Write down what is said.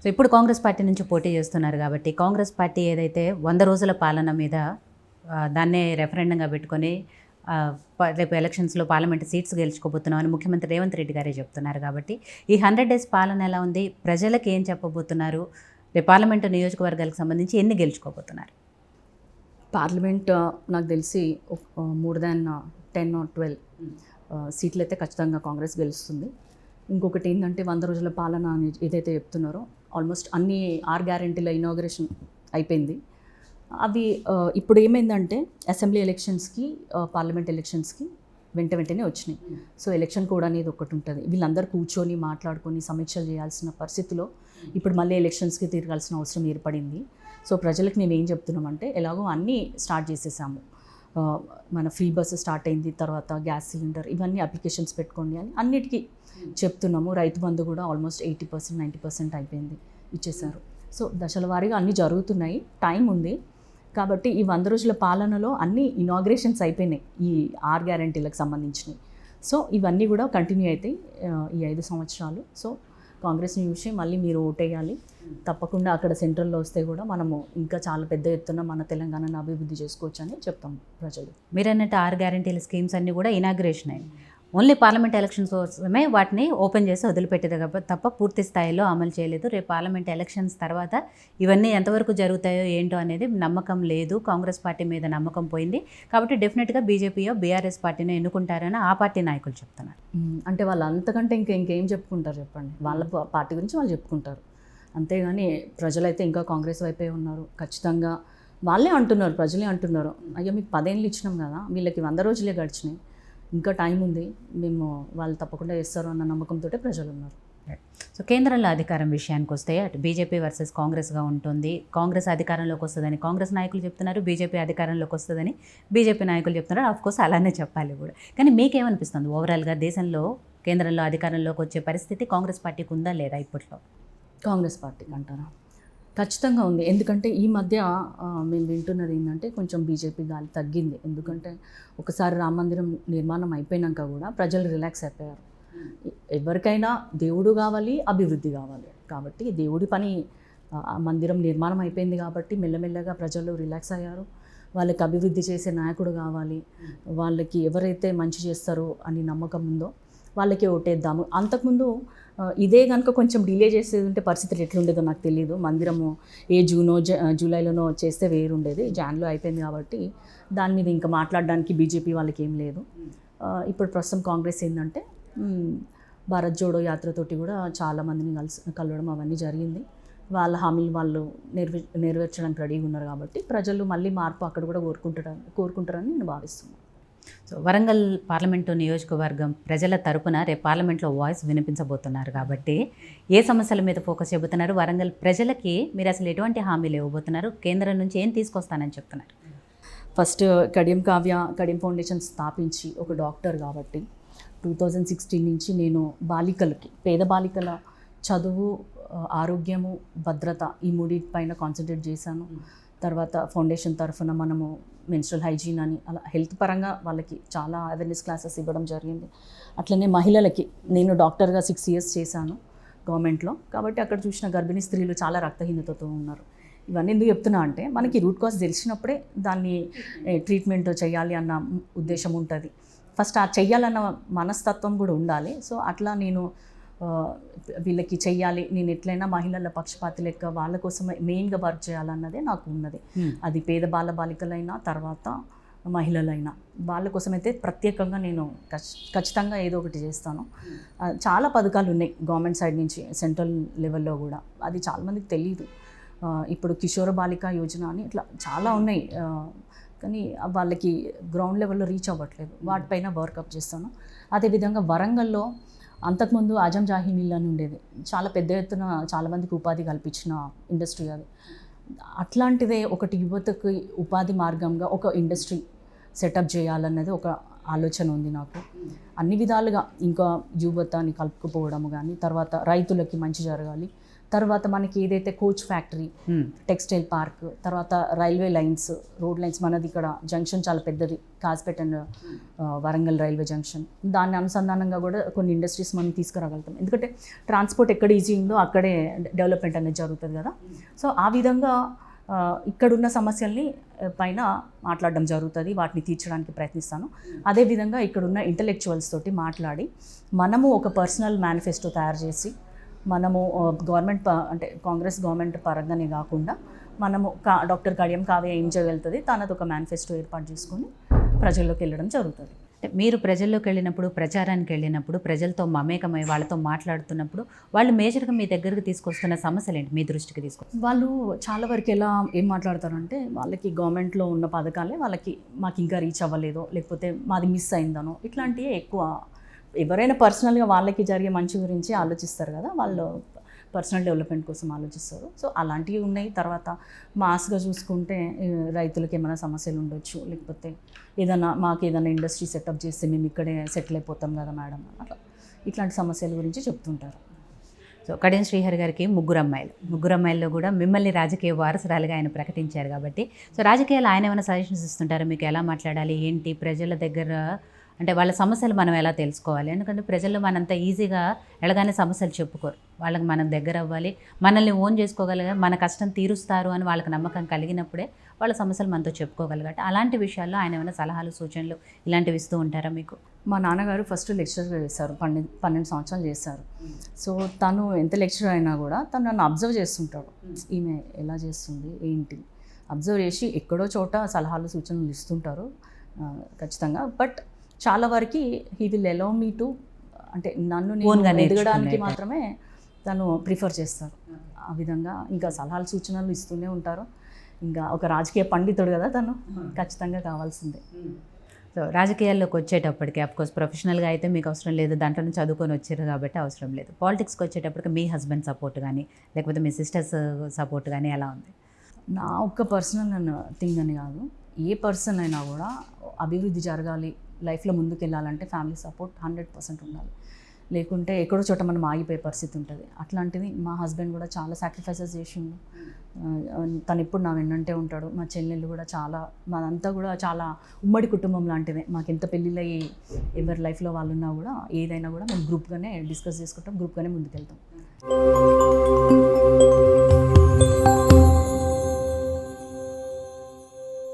So ఇప్పుడు Congress party నుంచి పోటీ చేస్తున్నారు కాబట్టి కాంగ్రెస్ పార్టీ ఏదైతే 100 రోజుల పాలన మీద దాన్నే రెఫరెండంగా పెట్టుకొని రేపు ఎలక్షన్స్లో పార్లమెంట్ సీట్స్ గెలుచుకోబోతున్నామని ముఖ్యమంత్రి రేవంత్ రెడ్డి గారే చెప్తున్నారు కాబట్టి ఈ 100 డేస్ పాలన ఎలా ఉంది, ప్రజలకు ఏం చెప్పబోతున్నారు, రేపు పార్లమెంటు నియోజకవర్గాలకు సంబంధించి ఎన్ని గెలుచుకోబోతున్నారు? పార్లమెంట్ నాకు తెలిసి మోర్ దాన్ 10 or 12 సీట్లు అయితే ఖచ్చితంగా కాంగ్రెస్ గెలుస్తుంది. ఇంకొకటి ఏంటంటే 100 రోజుల పాలన అని ఏదైతే చెప్తున్నారో ఆల్మోస్ట్ అన్ని 6 గ్యారెంటీల ఇనాగరేషన్ అయిపోయింది. అవి ఇప్పుడు ఏమైందంటే అసెంబ్లీ ఎలక్షన్స్కి పార్లమెంట్ ఎలక్షన్స్కి వెంటనే వచ్చినాయి. సో ఎలక్షన్ కోడ్ అనేది ఒకటి ఉంటుంది. వీళ్ళందరూ కూర్చొని మాట్లాడుకొని సమీక్షలు చేయాల్సిన పరిస్థితిలో ఇప్పుడు మళ్ళీ ఎలక్షన్స్కి తిరగాల్సిన అవసరం ఏర్పడింది. సో ప్రజలకు మేము ఏం చెప్తున్నామంటే ఎలాగో అన్నీ స్టార్ట్ చేసేసాము. మన ఫ్రీ బస్సు స్టార్ట్ అయింది, తర్వాత గ్యాస్ సిలిండర్, ఇవన్నీ అప్లికేషన్స్ పెట్టుకోండి అని అన్నిటికీ చెప్తున్నాము. రైతు బంధు కూడా ఆల్మోస్ట్ 80% 90% అయిపోయింది, ఇచ్చేశారు. సో దశల వారీగా అన్నీ జరుగుతున్నాయి, టైం ఉంది. కాబట్టి ఈ 100 రోజుల పాలనలో అన్ని ఇనాగ్రేషన్స్ అయిపోయినాయి ఈ 6 గ్యారెంటీలకు సంబంధించినవి. సో ఇవన్నీ కూడా కంటిన్యూ అవుతాయి ఈ 5 సంవత్సరాలు. సో కాంగ్రెస్ని చూసి మళ్ళీ మీరు ఓటేయాలి తప్పకుండా. అక్కడ సెంట్రల్లో వస్తే కూడా మనము ఇంకా చాలా పెద్ద ఎత్తున మన తెలంగాణను అభివృద్ధి చేసుకోవచ్చు అని చెప్తాం ప్రజలు. మీరు అన్నట్టు 6 గ్యారెంటీల స్కీమ్స్ అన్నీ కూడా ఇనాగ్రేషన్ అయ్యాయి. ఓన్లీ పార్లమెంట్ ఎలక్షన్స్ కోసమే వాటిని ఓపెన్ చేసి వదిలిపెట్టేది తప్ప పూర్తి స్థాయిలో అమలు చేయలేదు. రేపు పార్లమెంట్ ఎలక్షన్స్ తర్వాత ఇవన్నీ ఎంతవరకు జరుగుతాయో ఏంటో అనేది నమ్మకం లేదు. కాంగ్రెస్ పార్టీ మీద నమ్మకం పోయింది కాబట్టి డెఫినెట్గా బీజేపీయో బీఆర్ఎస్ పార్టీని ఎన్నుకుంటారని ఆ పార్టీ నాయకులు చెప్తున్నారు. అంటే వాళ్ళు అంతకంటే ఇంకేం చెప్పుకుంటారు చెప్పండి? వాళ్ళ పార్టీ గురించి వాళ్ళు చెప్పుకుంటారు, అంతేగాని ప్రజలైతే ఇంకా కాంగ్రెస్ వైపే ఉన్నారు. ఖచ్చితంగా వాళ్ళే అంటున్నారు, ప్రజలే అంటున్నారు, అయ్యో మీకు 10 ఏళ్ళు ఇచ్చినాం కదా, వీళ్ళకి 100 రోజులే గడిచినాయి, ఇంకా టైం ఉంది, మేము వాళ్ళు తప్పకుండా చేస్తారు అన్న నమ్మకంతో ప్రజలు ఉన్నారు. సో కేంద్రంలో అధికారం విషయానికి వస్తే అటు బీజేపీ వర్సెస్ కాంగ్రెస్గా ఉంటుంది. కాంగ్రెస్ అధికారంలోకి వస్తుందని కాంగ్రెస్ నాయకులు చెప్తున్నారు, బీజేపీ అధికారంలోకి వస్తుందని బీజేపీ నాయకులు చెప్తున్నారు. ఆఫ్కోర్స్ అలానే చెప్పాలి కూడా. కానీ మీకేమనిపిస్తుంది ఓవరాల్గా దేశంలో కేంద్రంలో అధికారంలోకి వచ్చే పరిస్థితి కాంగ్రెస్ పార్టీకి ఉందా లేదా ఇప్పట్లో? కాంగ్రెస్ పార్టీకి అంటారా? ఖచ్చితంగా ఉంది. ఎందుకంటే ఈ మధ్య మేము వింటున్నది ఏంటంటే కొంచెం బీజేపీ గాలి తగ్గింది. ఎందుకంటే ఒకసారి రామ మందిరం నిర్మాణం అయిపోయినాక కూడా ప్రజలు రిలాక్స్ అయిపోయారు. ఎవరికైనా దేవుడు కావాలి, అభివృద్ధి కావాలి. కాబట్టి దేవుడి పని మందిరం నిర్మాణం అయిపోయింది కాబట్టి మెల్లమెల్లగా ప్రజలు రిలాక్స్ అయ్యారు. వాళ్ళకి అభివృద్ధి చేసే నాయకుడు కావాలి, వాళ్ళకి ఎవరైతే మంచి చేస్తారో అని నమ్మకం ఉందో వాళ్ళకి ఓటేద్దాము. అంతకుముందు ఇదే కనుక కొంచెం డిలే చేసేది ఉంటే పరిస్థితులు ఎట్లుండేదో నాకు తెలియదు. మందిరము జూలైలోనో చేస్తే వేరుండేది. జాన్లో అయిపోయింది కాబట్టి దాని మీద ఇంకా మాట్లాడడానికి బీజేపీ వాళ్ళకి ఏం లేదు. ఇప్పుడు ప్రస్తుతం కాంగ్రెస్ ఏంటంటే భారత్ జోడో యాత్రతోటి కూడా చాలామందిని కలవడం అవన్నీ జరిగింది. వాళ్ళ హామీలు వాళ్ళు నెరవేర్చడానికి రెడీగా ఉన్నారు కాబట్టి ప్రజలు మళ్ళీ మార్పు అక్కడ కూడా కోరుకుంటారని నేను భావిస్తున్నాను. సో వరంగల్ పార్లమెంటు నియోజకవర్గం ప్రజల తరపున రేపు పార్లమెంట్లో వాయిస్ వినిపించబోతున్నారు కాబట్టి ఏ సమస్యల మీద ఫోకస్ చేయబోతున్నారు? వరంగల్ ప్రజలకి మీరు అసలు ఎటువంటి హామీలు ఇవ్వబోతున్నారు? కేంద్రం నుంచి ఏం తీసుకొస్తానని చెప్తున్నారు? ఫస్ట్ కడియం ఫౌండేషన్ స్థాపించి ఒక డాక్టర్ కాబట్టి 2016 నుంచి నేను బాలికలకి, పేద బాలికల చదువు, ఆరోగ్యము, భద్రత ఈ మూడింటిపైన కాన్సన్ట్రేట్ చేశాను. తర్వాత ఫౌండేషన్ తరఫున మనము మెన్స్ట్రల్ హైజీన్ అని అలా హెల్త్ పరంగా వాళ్ళకి చాలా అవేర్నెస్ క్లాసెస్ ఇవ్వడం జరిగింది. అట్లనే మహిళలకి నేను డాక్టర్గా 6 years చేశాను గవర్నమెంట్లో. కాబట్టి అక్కడ చూసిన గర్భిణీ స్త్రీలు చాలా రక్తహీనతతో ఉన్నారు. ఇవన్నీ ఎందుకు చెప్తున్నా అంటే మనకి రూట్ కాజ్ తెలిసినప్పుడే దాన్ని ట్రీట్మెంట్ చేయాలి అన్న ఉద్దేశం ఉంటుంది. ఫస్ట్ ఆ చెయ్యాలన్న మనస్తత్వం కూడా ఉండాలి. సో అట్లా నేను వీళ్ళకి చెయ్యాలి, నేను ఎట్లయినా మహిళల పక్షపాతి లెక్క వాళ్ళ కోసం మెయిన్గా వర్క్ చేయాలన్నదే నాకు ఉన్నది. అది పేద బాలికలైనా తర్వాత మహిళలైనా వాళ్ళ కోసం అయితే ప్రత్యేకంగా నేను ఖచ్చితంగా ఏదో ఒకటి చేస్తాను. చాలా పథకాలు ఉన్నాయి గవర్నమెంట్ సైడ్ నుంచి, సెంట్రల్ లెవెల్లో కూడా. అది చాలామందికి తెలియదు. ఇప్పుడు కిషోర బాలిక యోజన అని ఇట్లా చాలా ఉన్నాయి, కానీ వాళ్ళకి గ్రౌండ్ లెవెల్లో రీచ్ అవ్వట్లేదు. వాటిపైన వర్కప్ చేస్తాను. అదేవిధంగా వరంగల్లో అంతకుముందు ఆజం జాహీ మిల్ అని ఉండేది, చాలా పెద్ద ఎత్తున చాలామందికి ఉపాధి కల్పించిన ఇండస్ట్రీ అది. అట్లాంటిదే ఒకటి యువతకి ఉపాధి మార్గంగా ఒక ఇండస్ట్రీ సెటప్ చేయాలన్నది ఒక ఆలోచన ఉంది నాకు. అన్ని విధాలుగా ఇంకా యువతని కలుపుకుపోవడం కానీ, తర్వాత రైతులకి మంచి జరగాలి, తర్వాత మనకి ఏదైతే కోచ్ ఫ్యాక్టరీ, టెక్స్టైల్ పార్క్, తర్వాత రైల్వే లైన్స్, రోడ్ లైన్స్, మనది ఇక్కడ జంక్షన్ చాలా పెద్దది, Kazipet and Warangal railway junction. దాన్ని అనుసంధానంగా కూడా కొన్ని ఇండస్ట్రీస్ మనం తీసుకురాగలుగుతాం. ఎందుకంటే ట్రాన్స్పోర్ట్ ఎక్కడ ఈజీ ఉందో అక్కడే డెవలప్మెంట్ అనేది జరుగుతుంది కదా. సో ఆ విధంగా ఇక్కడున్న సమస్యల్ని పైన మాట్లాడడం జరుగుతుంది, వాటిని తీర్చడానికి ప్రయత్నిస్తాను. అదేవిధంగా ఇక్కడున్న ఇంటలెక్చువల్స్ తోటి మాట్లాడి మనము ఒక పర్సనల్ మేనిఫెస్టో తయారు చేసి మనము గవర్నమెంట్ అంటే కాంగ్రెస్ గవర్నమెంట్ పరంగానే కాకుండా మనము డాక్టర్ కడియం కావ్య ఏం చేయగలుగుతుంది, తనది ఒక మేనిఫెస్టో ఏర్పాటు చేసుకొని ప్రజల్లోకి వెళ్ళడం జరుగుతుంది. మీరు ప్రజల్లోకి వెళ్ళినప్పుడు, ప్రచారానికి వెళ్ళినప్పుడు, ప్రజలతో మమేకమై వాళ్ళతో మాట్లాడుతున్నప్పుడు వాళ్ళు మేజర్గా మీ దగ్గరికి తీసుకొస్తున్న సమస్యలు ఏంటి, మీ దృష్టికి తీసుకొస్తారు? వాళ్ళు చాలా వరకు ఏం మాట్లాడతారంటే వాళ్ళకి గవర్నమెంట్లో ఉన్న పథకాలే వాళ్ళకి మాకు ఇంకా రీచ్ అవ్వలేదో, లేకపోతే మాది మిస్ అయిందనో, ఇట్లాంటివే ఎక్కువ. ఎవరైనా పర్సనల్గా వాళ్ళకి జరిగే మంచి గురించి ఆలోచిస్తారు కదా, వాళ్ళు పర్సనల్ డెవలప్మెంట్ కోసం ఆలోచిస్తారు. సో అలాంటివి ఉన్నాయి. తర్వాత మాస్గా చూసుకుంటే రైతులకి ఏమైనా సమస్యలు ఉండొచ్చు, లేకపోతే మాకు ఏదైనా ఇండస్ట్రీ సెటప్ చేస్తే మేము ఇక్కడే సెటిల్ అయిపోతాం కదా మేడం, అట్లా ఇట్లాంటి సమస్యల గురించి చెప్తుంటారు. సో కడియం శ్రీహరి గారికి ముగ్గురు అమ్మాయిల్లో కూడా మిమ్మల్ని రాజకీయ వారసురాలుగా ఆయన ప్రకటించారు కాబట్టి, సో రాజకీయాలు ఆయన ఏమైనా సజెషన్స్ ఇస్తుంటారు మీకు, ఎలా మాట్లాడాలి ఏంటి, ప్రజల దగ్గర అంటే వాళ్ళ సమస్యలు మనం ఎలా తెలుసుకోవాలి? ఎందుకంటే ప్రజల్లో మనంత ఈజీగా ఎలాగానే సమస్యలు చెప్పుకోరు, వాళ్ళకి మనం దగ్గర అవ్వాలి, మనల్ని ఓన్ చేసుకోగలిగా, మన కష్టం తీరుస్తారు అని వాళ్ళకి నమ్మకం కలిగినప్పుడే వాళ్ళ సమస్యలు మనతో చెప్పుకోగలగట. అలాంటి విషయాల్లో ఆయన ఏమైనా సలహాలు, సూచనలు ఇలాంటివి ఇస్తూ ఉంటారా మీకు? మా నాన్నగారు ఫస్ట్ లెక్చరర్గా చేశారు, 12 సంవత్సరాలు చేశారు. సో తను ఎంత లెక్చరర్ అయినా కూడా తను నన్ను అబ్జర్వ్ చేస్తుంటాడు, ఈమె ఎలా చేస్తుంది ఏంటి అబ్జర్వ్ చేసి ఎక్కడో చోట సలహాలు, సూచనలు ఇస్తుంటారు ఖచ్చితంగా. బట్ చాలా వరకు he will allow me to, అంటే నన్ను ఎదగడానికి మాత్రమే తను ప్రిఫర్ చేస్తారు. ఆ విధంగా ఇంకా సలహాలు, సూచనలు ఇస్తూనే ఉంటారు. ఇంకా ఒక రాజకీయ పండితుడు కదా తను, ఖచ్చితంగా కావాల్సిందే. సో రాజకీయాల్లోకి వచ్చేటప్పటికి అఫ్కోర్స్ ప్రొఫెషనల్గా అయితే మీకు అవసరం లేదు, దాంట్లో నుంచి చదువుకొని వచ్చారు కాబట్టి అవసరం లేదు. పాలిటిక్స్కి వచ్చేటప్పటికి మీ హస్బెండ్ సపోర్ట్ కానీ, లేకపోతే మీ సిస్టర్స్ సపోర్ట్ కానీ ఎలా ఉంది? నా ఒక్క పర్సనల్ థింగ్ అని కాదు, ఏ పర్సన్ అయినా కూడా అభివృద్ధి జరగాలి, లైఫ్లో ముందుకు వెళ్ళాలంటే ఫ్యామిలీ సపోర్ట్ 100% ఉండాలి. లేకుంటే ఎక్కడో చోట మనం ఆగిపోయే పరిస్థితి ఉంటుంది. అట్లాంటిది మా హస్బెండ్ కూడా చాలా సాక్రిఫైసెస్ చేసిండు. తను ఎప్పుడు నా వెన్నంటే ఉంటాడు. మా చెల్లెళ్ళు కూడా చాలా, మాదంతా కూడా చాలా ఉమ్మడి కుటుంబం లాంటిదే. మాకు ఎంత పెళ్ళిళ్ళు అయ్యి ఎవరి లైఫ్లో వాళ్ళు ఉన్నా కూడా ఏదైనా కూడా మేము గ్రూప్గానే డిస్కస్ చేసుకుంటాం, గ్రూప్గానే ముందుకెళ్తాం.